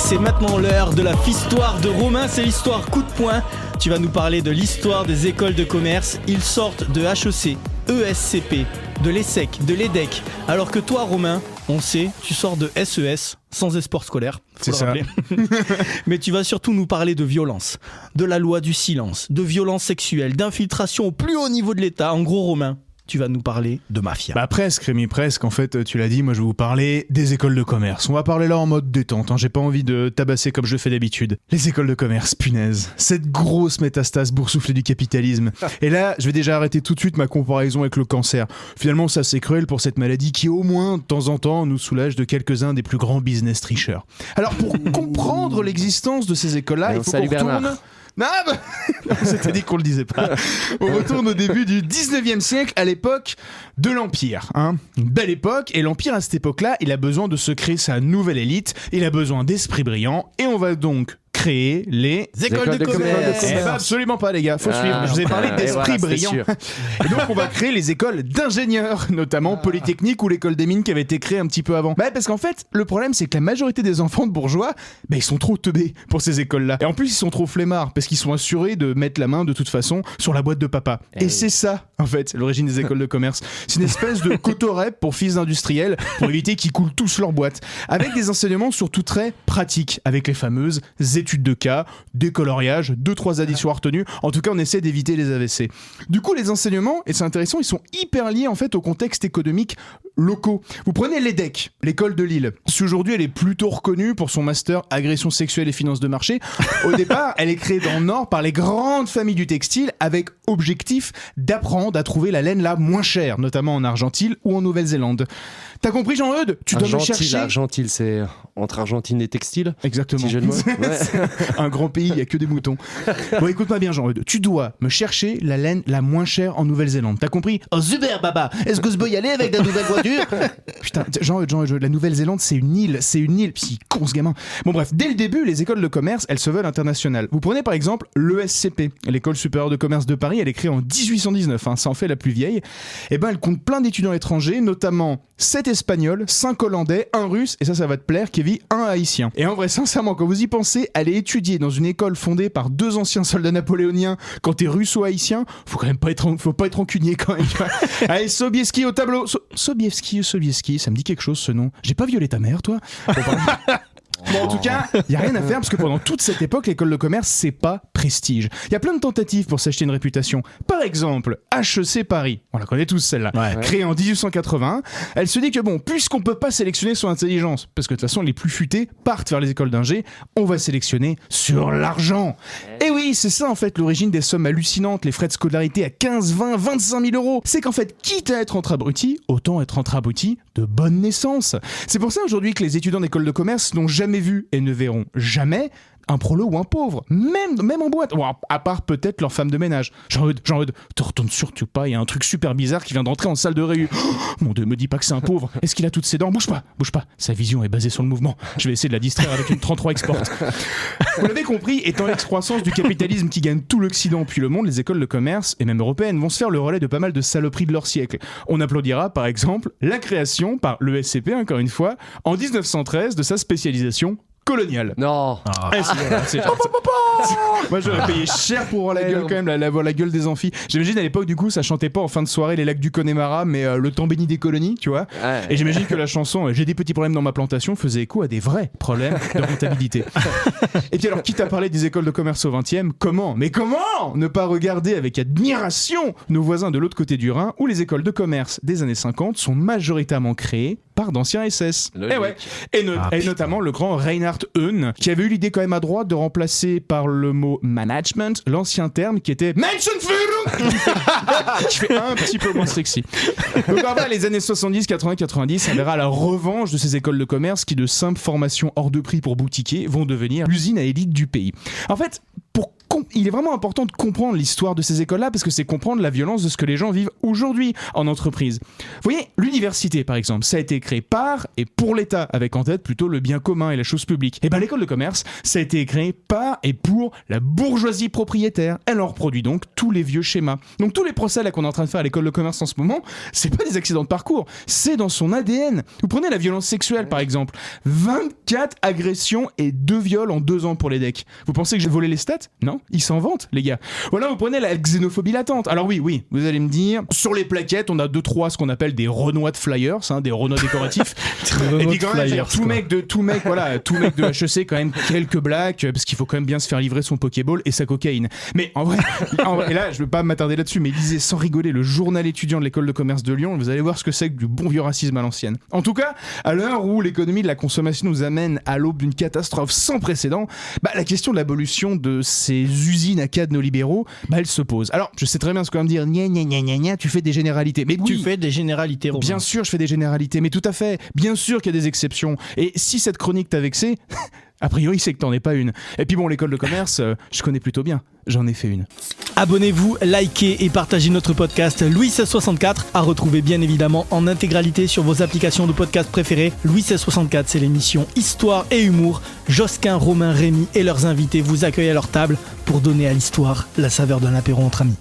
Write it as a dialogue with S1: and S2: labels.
S1: c'est maintenant l'heure de la Fistoire de Romain, c'est l'histoire coup de poing. Tu vas nous parler de l'histoire des écoles de commerce. Ils sortent de HEC, ESCP, de l'ESSEC, de l'EDEC. Alors que toi, Romain, on sait, tu sors de SES, sans espoir scolaire.
S2: C'est ça.
S1: Mais tu vas surtout nous parler de violence, de la loi du silence, de violence sexuelle, d'infiltration au plus haut niveau de l'État. En gros, Romain, tu vas nous parler de mafia.
S2: Bah presque Rémi, presque. En fait, tu l'as dit, moi je vais vous parler des écoles de commerce. On va parler là en mode détente, hein. J'ai pas envie de tabasser comme je le fais d'habitude. Les écoles de commerce, punaise. Cette grosse métastase boursouflée du capitalisme. Et là, je vais déjà arrêter tout de suite ma comparaison avec le cancer. Finalement, ça c'est cruel pour cette maladie qui au moins, de temps en temps, nous soulage de quelques-uns des plus grands business tricheurs. Alors pour comprendre l'existence de ces écoles-là, il faut qu'on retourne... Non, on s'était dit qu'on le disait pas. On retourne au début du 19e siècle, à l'époque de l'Empire. Hein. Une belle époque, et l'Empire à cette époque-là, il a besoin de se créer sa nouvelle élite, il a besoin d'esprits brillants, et on va donc créer les
S1: écoles de commerce.
S2: Eh ben absolument pas les gars, faut suivre. Je vous ai parlé d'esprits brillants. Et donc on va créer les écoles d'ingénieurs, notamment Polytechnique ou l'école des mines qui avait été créée un petit peu avant. Bah parce qu'en fait, le problème c'est que la majorité des enfants de bourgeois, bah ils sont trop teubés pour ces écoles-là. Et en plus ils sont trop flemmards parce qu'ils sont assurés de mettre la main de toute façon sur la boîte de papa. Et c'est ça en fait, l'origine des écoles de commerce. C'est une espèce de cotorep pour fils d'industriels pour éviter qu'ils coulent tous leur boîte. Avec des enseignements surtout très pratiques, avec les fameuses études de cas, des coloriages, 2-3 additions à retenue. En tout cas, on essaie d'éviter les AVC. Du coup, les enseignements, et c'est intéressant, ils sont hyper liés en fait au contexte économique locaux. Vous prenez l'EDEC, l'école de Lille. Si aujourd'hui elle est plutôt reconnue pour son master agression sexuelle et finances de marché, au départ, elle est créée dans le Nord par les grandes familles du textile avec objectif d'apprendre à trouver la laine la moins chère, notamment en Argentine ou en Nouvelle-Zélande. T'as compris Jean-Eudes ? Tu dois me chercher...
S3: Argentine, c'est entre Argentine et textile.
S2: Exactement.
S3: Petit jeu de mots. Ouais.
S2: Un grand pays, il n'y a que des moutons. Bon, écoute-moi bien Jean-Eudes. Tu dois me chercher la laine la moins chère en Nouvelle-Zélande. T'as compris ? Oh super baba. Est-ce que je peux y aller avec la nouvelle voiture ? Putain, Jean-Eudes, la Nouvelle-Zélande c'est une île. Pis con ce gamin. Bon bref, dès le début, les écoles de commerce, elles se veulent internationales. Vous prenez par exemple l'ESCP, l'école supérieure de commerce de Paris, elle est créée en 1819, hein, ça en fait la plus vieille. Et ben elle compte plein d'étudiants étrangers, notamment 7 Espagnols, 5 Hollandais, 1 Russe, et ça va te plaire, Kevin, 1 Haïtien. Et en vrai, sincèrement, quand vous y pensez, aller étudier dans une école fondée par 2 anciens soldats napoléoniens, quand t'es russe ou haïtien, faut pas être rancunier quand même. Allez, Sobieski au tableau. Sobieski, ça me dit quelque chose ce nom. J'ai pas violé ta mère, toi ? Bon, en tout cas, il n'y a rien à faire parce que pendant toute cette époque, l'école de commerce, c'est pas prestige. Il y a plein de tentatives pour s'acheter une réputation. Par exemple, HEC Paris, on la connaît tous celle-là, créée en 1881. Elle se dit que bon, puisqu'on peut pas sélectionner sur intelligence, parce que de toute façon, les plus futés partent vers les écoles d'ingé, on va sélectionner sur l'argent. Et oui, c'est ça en fait l'origine des sommes hallucinantes, les frais de scolarité à 15, 20, 25 000 euros. C'est qu'en fait, quitte à être entre abrutis, autant être entre abrutis de bonne naissance. C'est pour ça aujourd'hui que les étudiants d'école de commerce n'ont jamais vu et ne verront jamais un prolo ou un pauvre, même en boîte, ou à part peut-être leur femme de ménage. Jean-Eudes, te retourne surtout pas, il y a un truc super bizarre qui vient d'entrer en salle de réu. Oh, mon Dieu, me dis pas que c'est un pauvre. Est-ce qu'il a toutes ses dents ? Bouge pas. Sa vision est basée sur le mouvement. Je vais essayer de la distraire avec une 33 Export. Vous l'avez compris, étant l'excroissance du capitalisme qui gagne tout l'Occident puis le monde, les écoles de commerce, et même européennes, vont se faire le relais de pas mal de saloperies de leur siècle. On applaudira par exemple la création par l'ESCP, encore une fois, en 1913 de sa spécialisation coloniale.
S3: Non.
S2: Moi j'aurais payé cher pour voir la gueule quand même, la gueule des amphis. J'imagine à l'époque du coup ça chantait pas en fin de soirée les lacs du Connemara mais le temps béni des colonies, tu vois. Et j'imagine que la chanson J'ai des petits problèmes dans ma plantation faisait écho à des vrais problèmes de rentabilité. Et puis alors quitte à parler des écoles de commerce au 20e, comment ne pas regarder avec admiration nos voisins de l'autre côté du Rhin où les écoles de commerce des années 50 sont majoritairement créées par d'anciens SS. Et notamment le grand Reinhard Heune qui avait eu l'idée quand même à droite de remplacer par le mot management l'ancien terme qui était Menschenführung qui fait un petit peu moins sexy. Donc après les années 70, 80, 90 ça verra la revanche de ces écoles de commerce qui de simples formations hors de prix pour boutiquiers vont devenir l'usine à élite du pays. En fait, pour il est vraiment important de comprendre l'histoire de ces écoles-là parce que c'est comprendre la violence de ce que les gens vivent aujourd'hui en entreprise. Vous voyez, l'université par exemple, ça a été créé par et pour l'État, avec en tête plutôt le bien commun et la chose publique. Et bien l'école de commerce, ça a été créé par et pour la bourgeoisie propriétaire. Elle en reproduit donc tous les vieux schémas. Donc tous les procès là qu'on est en train de faire à l'école de commerce en ce moment, c'est pas des accidents de parcours, c'est dans son ADN. Vous prenez la violence sexuelle par exemple, 24 agressions et 2 viols en 2 ans pour les decks. Vous pensez que j'ai volé les stats ? Non, ils s'en vantent les gars. Voilà, vous prenez la xénophobie latente. Alors oui, vous allez me dire, sur les plaquettes, on a 2-3 ce qu'on appelle des renois de flyers, des renois décoratifs. Et puis quand même,
S1: flyers,
S2: tout mec de HEC quand même quelques blagues parce qu'il faut quand même bien se faire livrer son Pokéball et sa cocaïne. Mais en vrai, et là je veux pas m'attarder là-dessus, mais lisez sans rigoler le journal étudiant de l'école de commerce de Lyon, vous allez voir ce que c'est que du bon vieux racisme à l'ancienne. En tout cas, à l'heure où l'économie de la consommation nous amène à l'aube d'une catastrophe sans précédent, la question de l'abolition de ces usines à cadres néolibéraux, elle se pose. Alors, je sais très bien ce qu'on va me dire, gna, tu fais des généralités. Mais
S1: Tu
S2: oui,
S1: fais des généralités, Romain.
S2: bien sûr, je fais des généralités, mais tout à fait. Bien sûr qu'il y a des exceptions. Et si cette chronique t'a vexé, a priori, c'est que t'en es pas une. Et puis bon, l'école de commerce, je connais plutôt bien. J'en ai fait une.
S1: Abonnez-vous, likez et partagez notre podcast Louis 1664 à retrouver bien évidemment en intégralité sur vos applications de podcast préférées. Louis 1664, c'est l'émission Histoire et Humour. Josquin, Romain, Rémi et leurs invités vous accueillent à leur table pour donner à l'histoire la saveur d'un apéro entre amis.